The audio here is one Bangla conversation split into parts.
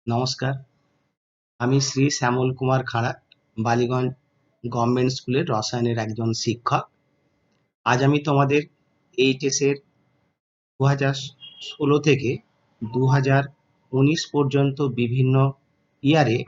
নমস্কার, আমি শ্রী শ্যামল কুমার খাড়া, বালিগঞ্জ গভর্নমেন্ট স্কুলের রসায়নের একজন শিক্ষক। আজ আমি তোমাদের এইচএস এর 2016 থেকে 2019 পর্যন্ত বিভিন্ন ইয়ারে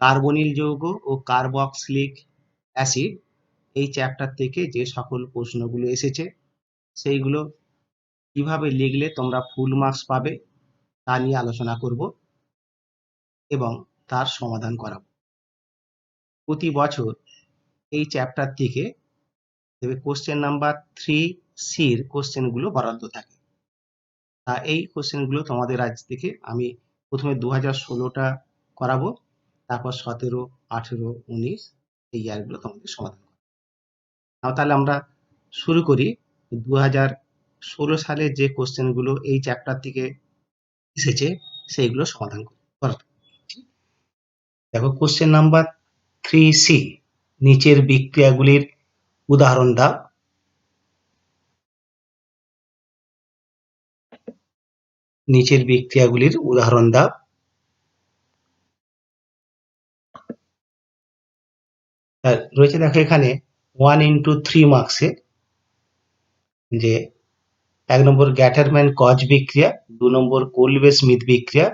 কার্বনিল যৌগ ও কার্বক্সিলিক অ্যাসিড এই চ্যাপ্টার থেকে যে সকল প্রশ্নগুলো এসেছে সেইগুলো কিভাবে লিখলে তোমরা ফুল মার্কস পাবে তা নিয়ে আলোচনা করব এবং তার সমাধান করাবো। প্রতি বছর এই চ্যাপ্টার থেকে কোশ্চেন নাম্বার 3C-র কোশ্চেনগুলো বরাদ্দ থাকে। এই কোশ্চেনগুলো তোমাদের আজ থেকে আমি প্রথমে 2016টা করাবো, তারপর 17, 18, 19 এই ইয়ারগুলো তোমাদের সমাধান করবো। তাহলে আমরা শুরু করি 2016 সালে যে কোশ্চেনগুলো এই চ্যাপ্টার থেকে এসেছে সেইগুলো সমাধান করা। দেখো কোশ্চেন নাম্বার 3C, নিচের বিক্রিয়াগুলির উদাহরণ দাও। নিচের বিক্রিয়াগুলির উদাহরণ দাও। রয়েছে দেখো এখানে 1x3 মার্কসে যে 1 নম্বর গ্যাটারম্যান কজ বিক্রিয়া, 2 নম্বর কোলবে স্মিথ বিক্রিয়া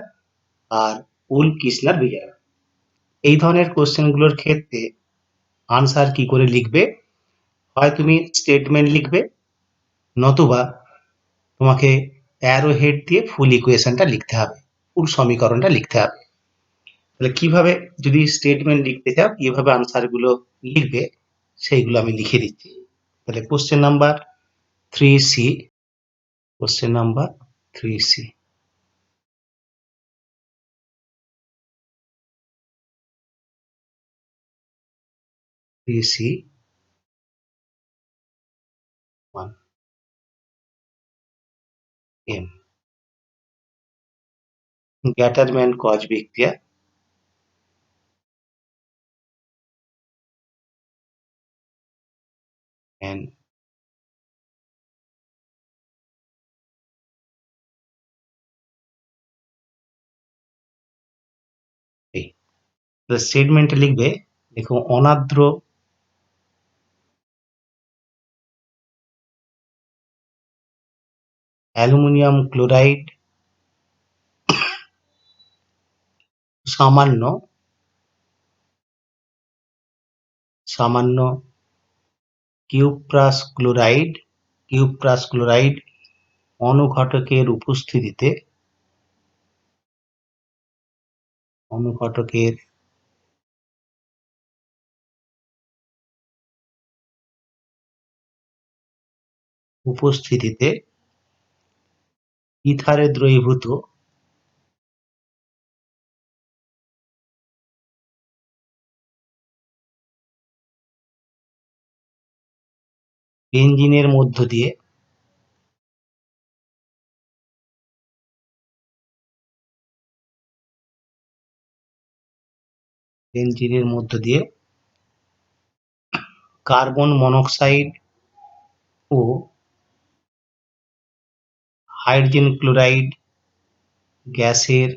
আর উল কিসনার বিক্রিয়া। এই ধরনের কোশ্চেনগুলোর ক্ষেত্রে আনসার কি করে লিখবে? হয় তুমি স্টেটমেন্ট লিখবে, নতুবা তোমাকে অ্যারো হেড দিয়ে ফুল ইকুয়েশনটা লিখতে হবে, ফুল সমীকরণটা লিখতে হবে। তাহলে কিভাবে যদি স্টেটমেন্ট লিখতে চাও কিভাবে আনসারগুলো লিখবে সেইগুলো আমি লিখে দিচ্ছি। তাহলে question number 3C, question number 3C,1M, Gattermann Koch বিক্রিয়া, and স্টেটমেন্টে লিখবে, দেখো অনার্দ্র অ্যালুমিনিয়াম ক্লোরাইড সামান্য কিউপ্রাস ক্লোরাইড অনুঘটকের উপস্থিতিতে ইথারে দ্রবীভূত বেনজিনের মধ্য দিয়ে কার্বন মনোক্সাইড ও হাইড্রোজেন ক্লোরাইড গ্যাসের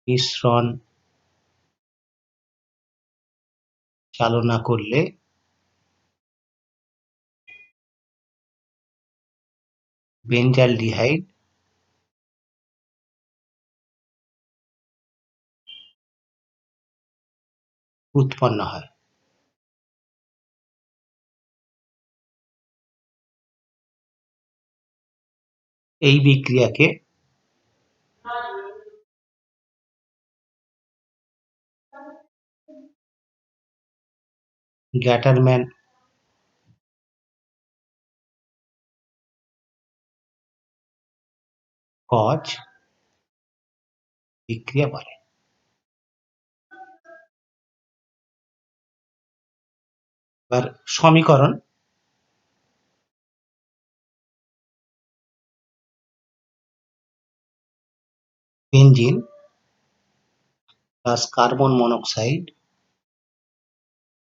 মিশ্রণ চালনা করলে বেঞ্জালডিহাইড উৎপন্ন হয়। এই বিক্রিয়াকে গ্যাটারম্যান কজ বিক্রিয়া বলে। এবার সমীকরণ, benzene plus carbon monoxide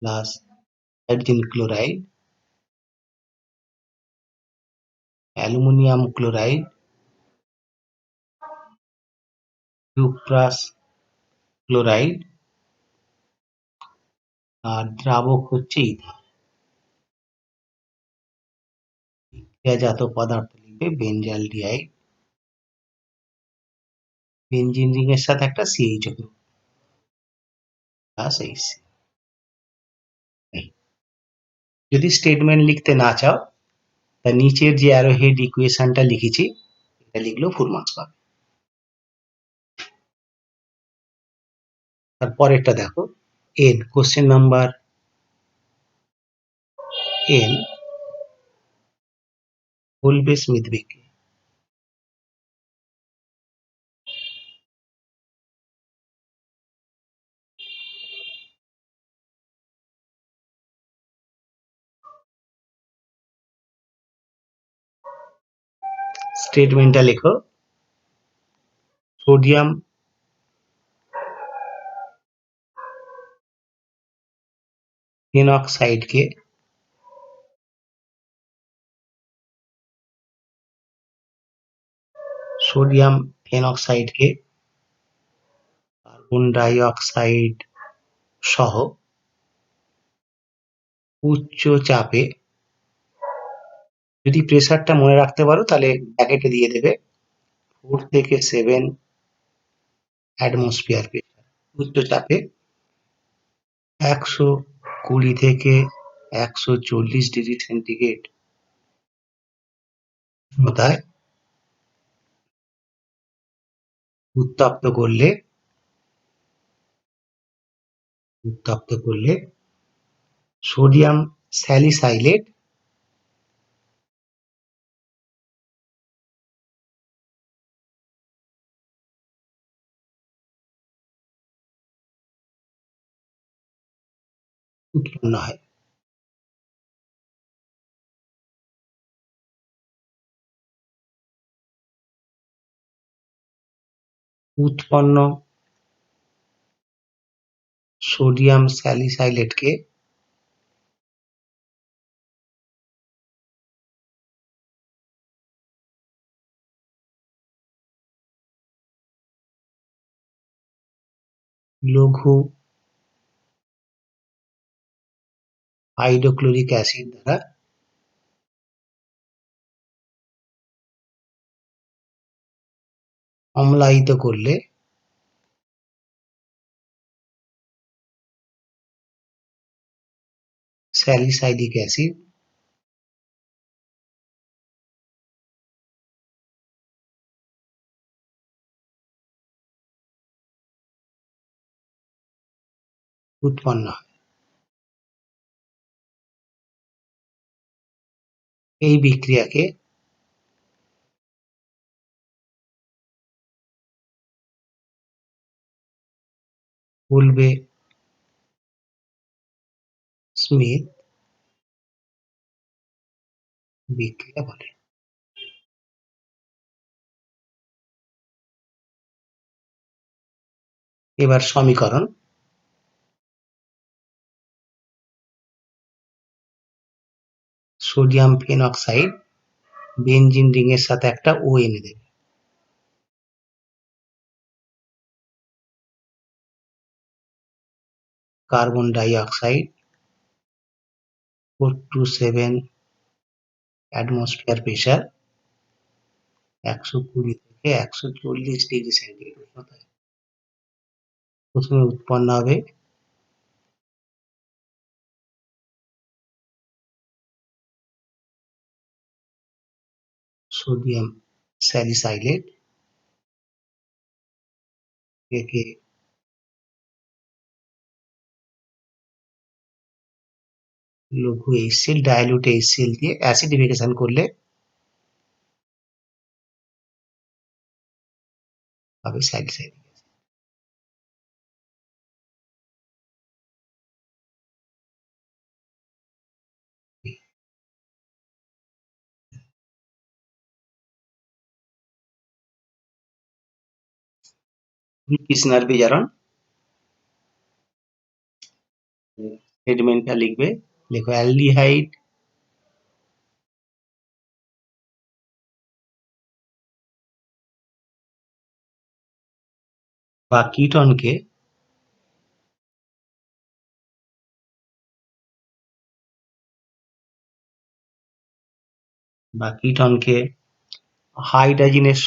plus hydrogen chloride, aluminium chloride cuprous chloride, আর দ্রাবক হচ্ছে ইথার। বিক্রিয়াজাত পদার্থ লিখবে বেঞ্জালডিহাইড, বেঞ্জিন রিং এর সাথে একটা CH গ্রুপ প্লাস H। যদি স্টেটমেন্ট লিখতে না চাও, তা নিচের যে অ্যারো হেড ইকুয়েশনটা লিখেছি এটা লিখলেও ফুল মার্কস পাবে। তারপরেরটা দেখো, N, question number N, Kolbe Schmitt বিক্রিয়া। স্টেটমেন্টটা লেখো, সোডিয়াম ফেনক্সাইডকে কার্বন ডাই অক্সাইড সহ উচ্চ চাপে, যদি প্রেসারটা মনে রাখতে পারো তাহলে ব্র্যাকেটে দিয়ে দেবে 4 থেকে 7 অ্যাটমসফিয়ার প্রেসার, উচ্চ চাপে 120 থেকে 140 ডিগ্রি সেন্টিগ্রেড উষ্ণতায় উত্তপ্ত করলে সোডিয়াম স্যালিসাইলেট উৎপন্ন হয়। উৎপন্ন সোডিয়াম স্যালিসাইলেটকে লঘু হাইড্রোক্লোরিক অ্যাসিড দ্বারা অম্লায়িত করলে স্যালিসাইলিক অ্যাসিড উৎপন্ন হয়। এই বিক্রিয়াকে হোলবে স্মিথ বিক্রিয়া বলে। এবার সমীকরণ, সোডিয়াম ফেনক্সাইড বেনজিন রিং এর সাথে একটা ও এনে দেবে, carbon dioxide 4 to 7 atmosphere pressure 120 থেকে 140 ডিগ্রি সেন্টিগ্রেড উষ্ণতায় প্রথমে উৎপন্ন হবে সোডিয়াম স্যালিসাইলেট, একে লঘু HCl ডাইলিউট HCl দিয়ে অ্যাসিডিফিকেশন করলে হবে স্যালিসাইলিক অ্যাসিড। কৃষ্ণার বিজারণ, স্টেটমেন্টটা লিখবে, লেখো অ্যালডিহাইড বা কিটনকে হাইড্রোজেনের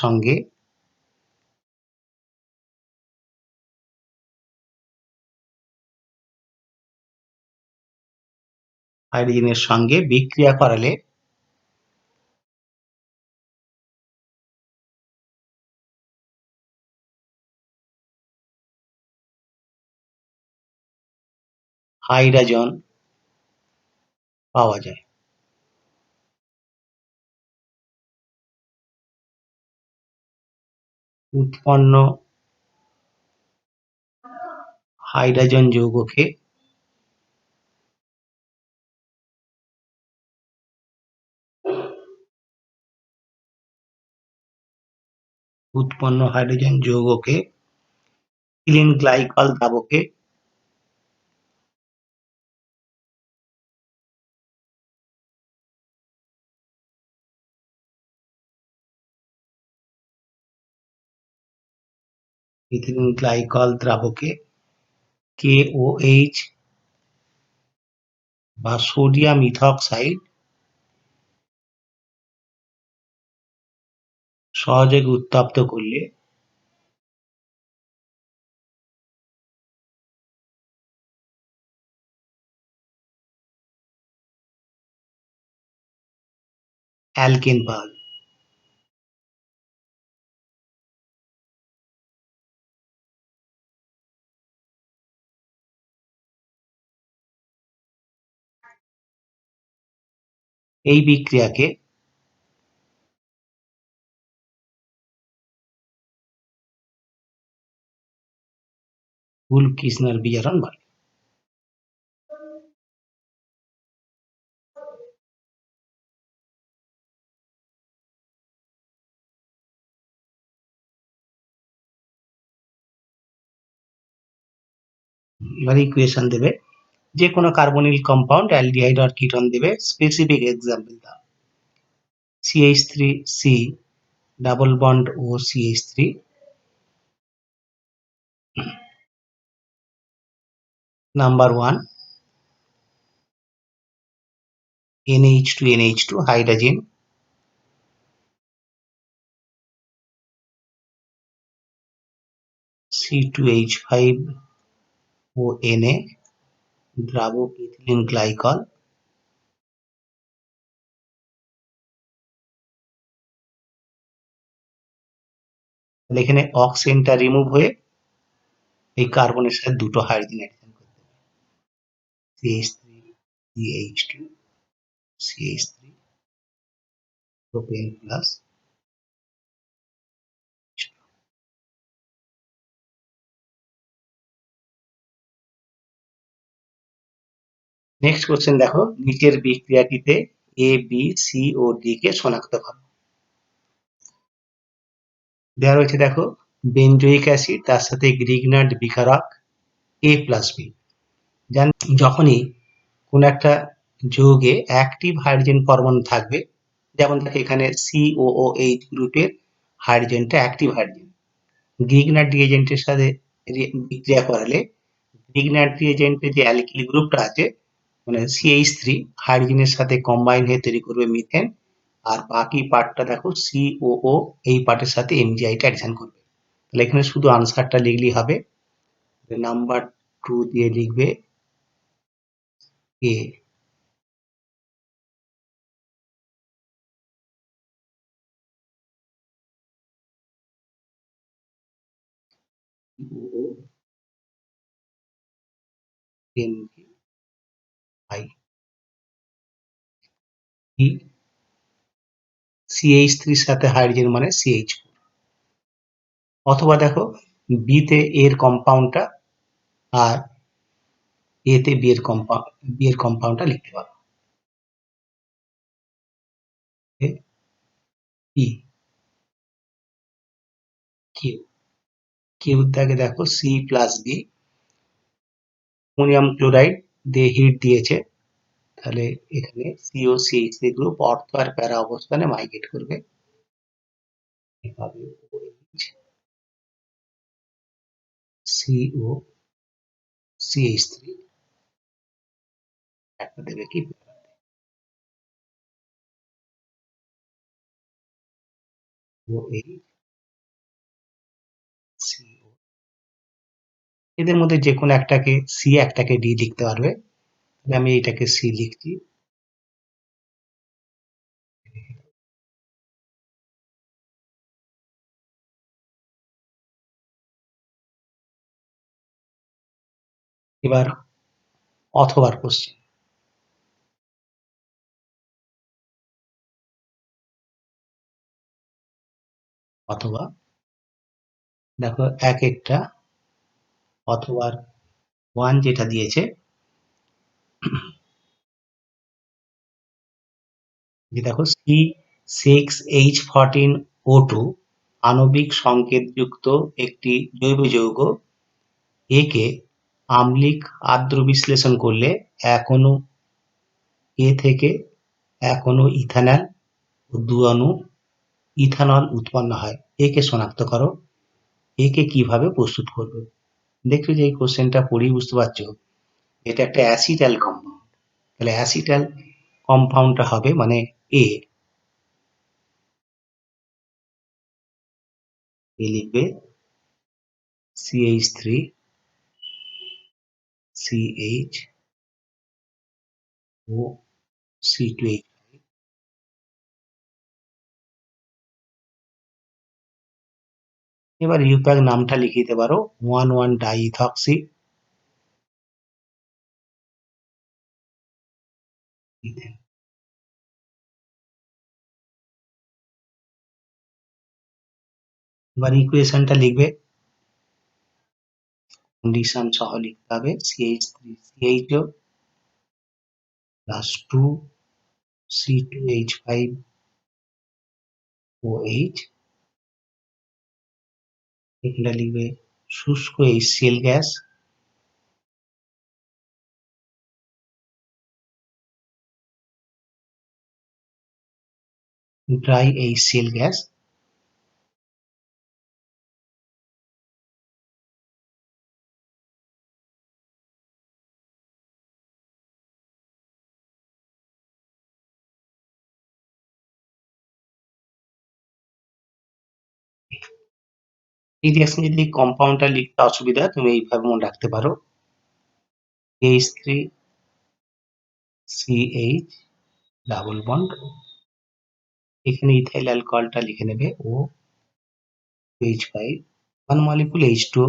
সঙ্গে বিক্রিয়া করালে হাইড্রোজেন পাওয়া যায়। উৎপন্ন হাইড্রোজেন যৌগকে ইথিলিন গ্লাইকল দ্রাবকে KOH বা সোডিয়াম ইথক্সাইড সহযোগে উত্তপ্ত করলে অ্যালকেন পাওয়া যায়। এই বিক্রিয়াকে উলফ-কির্চনার বিজারণ বলে। এবার ইকুয়েশন দেবে, যে কোনো কার্বনিল কম্পাউন্ড অ্যালডিহাইড আর কিটোন দেবে, স্পেসিফিক এক্সাম্পল দাও। CH3C ডাবল বন্ড ও CH3 number 1 NH2NH2 hydrogen C2H5 ও Na দ্রাবক ইথিলিন গ্লাইকল তাহলে এখানে অক্সিজেনটা রিমুভ হয়ে এই কার্বনের সাথে দুটো হাইড্রোজেন অ্যাডিশন করতে হবে, CH3 CH2 CH3 propane plus. Next question দেখো, নিচের বিক্রিয়াটিতে A B C O D কে শনাক্ত করো। দেওয়া রয়েছে দেখো, বেনজোইক অ্যাসিড তার সাথে গ্রিগনার্ড বিকারক A+B। যখনই কোন একটা যৌগে অ্যাক্টিভ হাইড্রোজেন পরমাণু থাকবে, যেমন দেখো এখানে COOH গ্রুপের হাইড্রোজেনটা অ্যাক্টিভ হাইড্রোজেন, গ্রিগনার্ড রিএজেন্টের সাথে বিক্রিয়া করালে গ্রিগনার্ড রিএজেন্টের যে অ্যালকিল গ্রুপটা আছে মানে CH3 হাইড্রোজেনের সাথে কম্বাইন হয়ে তৈরি করবে মিথেন, আর বাকি পার্টটা দেখো COO এই পার্টের সাথে MgI টা অ্যাডিশন করবে। তাহলে এখানে শুধু আনসারটা লিখলেই হবে, নাম্বার 2 দিয়ে লিখবে A। CH3 সাথে হাইড্রোজেন মানে CH4। অথবা দেখো বি তে এর কম্পাউন্ডটা আর এ তে বি এর কম্পাউন্ডটা লিখতে পারো, ই কিউ কিউ থেকে দেখো C+B অ্যামোনিয়াম ক্লোরাইড দিয়ে হিট দিয়েছে, তাহলে এখানে COCH3 গ্রুপ অর্থ আর প্যারা অবস্থানে মাইগ্রেট করবে, CO CH3 একটা দেবে কি OH CO, এদের মধ্যে যে কোনো একটাকে সি একটাকে ডি লিখতে পারবে। তাহলে আমি এটাকে সি লিখছি। এবার অথবার কোশ্চেন, অথবা দেখো এক একটা অথবা ওয়ান যেটা দিয়েছে, যে দেখো C6H14O2 আণবিক সংকেতযুক্ত একটি জৈব যৌগ। একে আম্লিক আদ্র বিশ্লেষণ করলে এক অণু এ থেকে এক অণু ইথানল ও দু অণু ইথানল উৎপন্ন হয়। একে শনাক্ত করো। একে কিভাবে প্রস্তুত করবে? দেখছো যে এই কোশ্চেনটা পড়েই বুঝতে পারছো এটা একটা অ্যাসিটাল কম্পাউন্ড। তাহলে অ্যাসিটাল কম্পাউন্ডটা হবে মানে এ লিখবে CH3 CH ও C2H। এবার ইউপ্যাক নামটা লিখে দিতে পারো 1,1-ডাইইথক্সি ইথেন। এবার ইকুয়েশনটা লিখবে, কন্ডিশন সহ লিখতে হবে CH3CHO প্লাস 2 C2H5OH। এখানে লিখবে শুষ্ক HCl gas, dry HCl gas. এই রিঅ্যাকশন যদি কম্পাউন্ডটা লিখতে অসুবিধা হয় তুমি এইভাবে মনে রাখতে পারো CH3CH ডাবল বন্ড, এখানে ইথাইল অ্যালকোহলটা লিখে নেবে OH5 ওয়ান মলিকুল H2O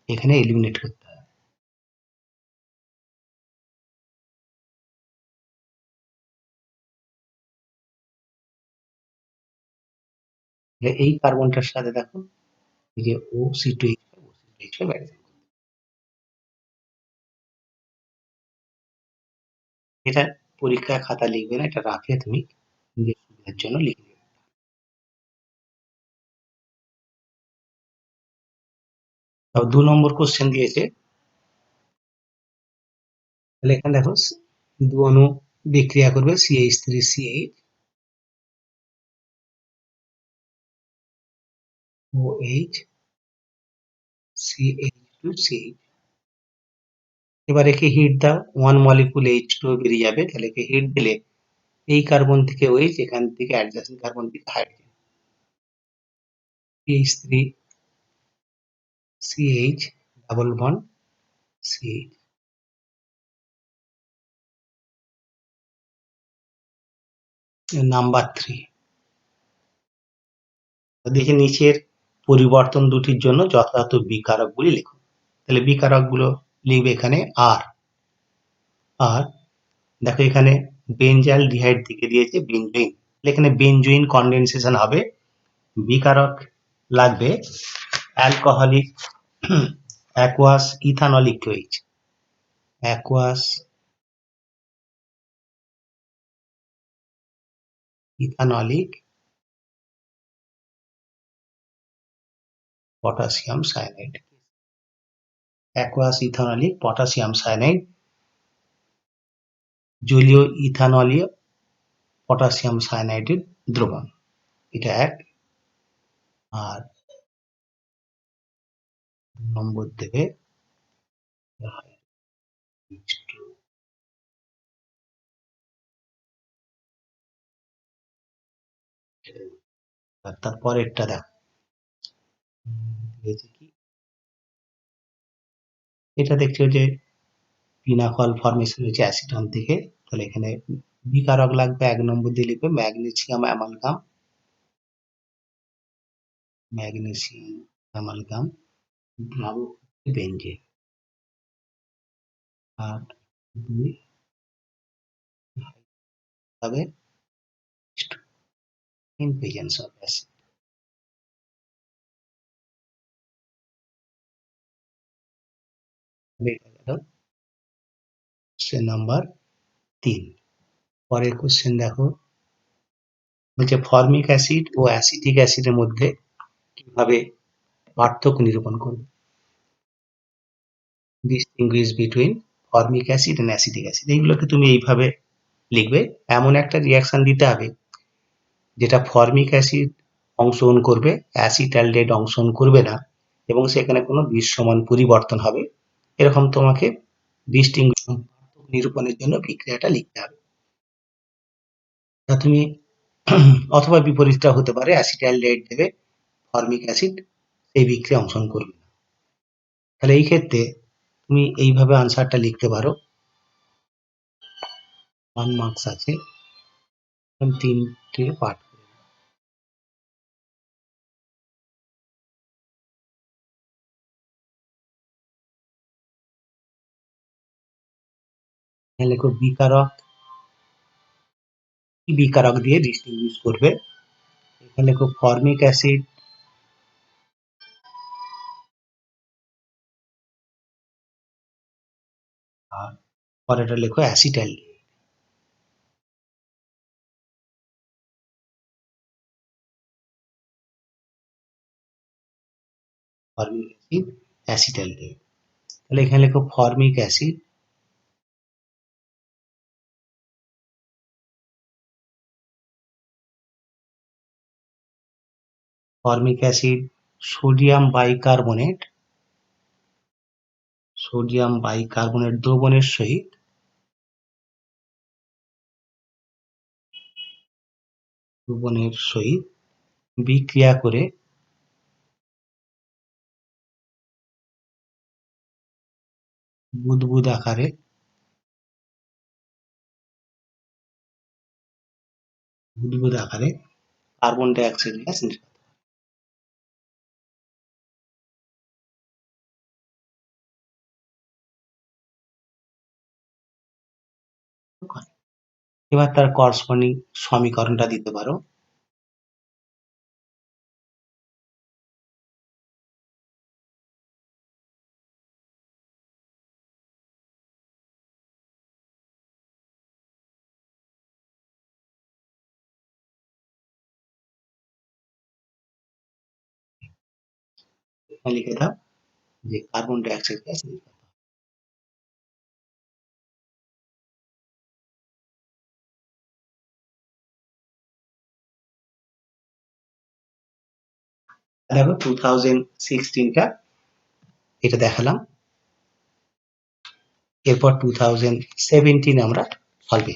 এখানে এলিমিনেট করতে হবে। এই কার্বনটার সাথে দেখো এই যে OC2H5 এটা পরীক্ষার খাতা লিখবে না, এটা রাখে তুমি নিজের সুবিধার জন্য লিখে নেবে। তাও 2 নম্বর কোশ্চেন দিয়েছে, তাহলে এখানে দেখো দু অণু বিক্রিয়া করবে CH3CH OH CH2CH। এবার একে হিট দাও, ওয়ান মলিকুল H2O বেরিয়ে যাবে। তাহলে একে হিট দিলে এই কার্বন থেকে OH, এখান থেকে অ্যাডজাসেন্ট কার্বন থেকে hydrogen, CH3CH double bond CH। Number 3 দেখে নিচের পরিবর্তন দুটির জন্য যথাযথ বিকারকগুলি লিখুন। তাহলে বিকারকগুলো লিখবে এখানে আর। আর দেখো এখানে বেঞ্জালডিহাইড থেকে দিয়েছে বেঞ্জুইন, এখানে বেঞ্জুইন কনডেনসেশন হবে। বিকারক লাগবে alcoholic aqueous ethanolic OH, aqueous ethanolic potassium cyanide, aqueous ethanolic potassium cyanide জলীয় ইথানলীয় পটাশিয়াম সায়ানাইডের দ্রবণ, এটা এক। আর নম্বর দেবে, তারপরেরটা দেখ কি, এটা দেখছো যে পিনাকল ফর্মেশন হয়েছে অ্যাসিটন থেকে। তাহলে এখানে বিকারক লাগবে, 1 নম্বর দিয়ে লিখবে ম্যাগনেসিয়াম অ্যামালগাম, ম্যাগনেসিয়াম অ্যামালগাম দ্রাবক বেঞ্জিন। আর 2 হবে in presence of acid। Question number 3। পরের কোশ্চেন দেখো, বলছে ফর্মিক অ্যাসিড ও অ্যাসিটিক অ্যাসিডের মধ্যে কিভাবে পার্থক্য নিরূপণ করবে। Distinguish between formic acid and acetic acid, এইগুলোকে তুমি এইভাবে লিখবে। এমন একটা রিয়াকশন দিতে হবে যেটা ফর্মিক অ্যাসিড অংশগ্রহণ করবে, অ্যাসিটালডেহাইড অংশগ্রহণ করবে না, এবং সেখানে কোনো দৃশ্যমান পরিবর্তন হবে, এরকম তোমাকে ডিস্টিংগুইশ নিরূপণের জন্য বিক্রিয়াটা লিখতে হবে। তা তুমি অথবা বিপরীতটা হতে পারে, অ্যাসিটালডেহাইড দেবে, ফর্মিক অ্যাসিড এই বিক্রিয়া অংশগ্রহণ করবে না। তাহলে এই ক্ষেত্রে তুমি এইভাবে আনসারটা লিখতে পারো। 1 মার্কস আছে, 3টে পার্ট। লেখো বিকারক, কি বিকারক দিয়ে ডিস্টিংগুইশ করবে। এখানে লেখো ফর্মিক অ্যাসিড আর পরেরটা লেখো অ্যাসিটালডেহাইড। Formic acid, অ্যাসিটালডেহাইড। তাহলে এখানে লেখো formic acid, formic acid sodium bicarbonate, sodium bicarbonate দ্রবণের সহিত বিক্রিয়া করে বুদবুদ আকারে কার্বন ডাই অক্সাইড গ্যাস নির্গত করে। এবার তার করসপন্ডিং সমীকরণটা দিতে পারো। এখানে লিখে দাও যে কার্বন ডাই অক্সাইড গ্যাস নির্গত। দেখো 2016টা এটা দেখালাম, এরপর 2017 আমরা সলভ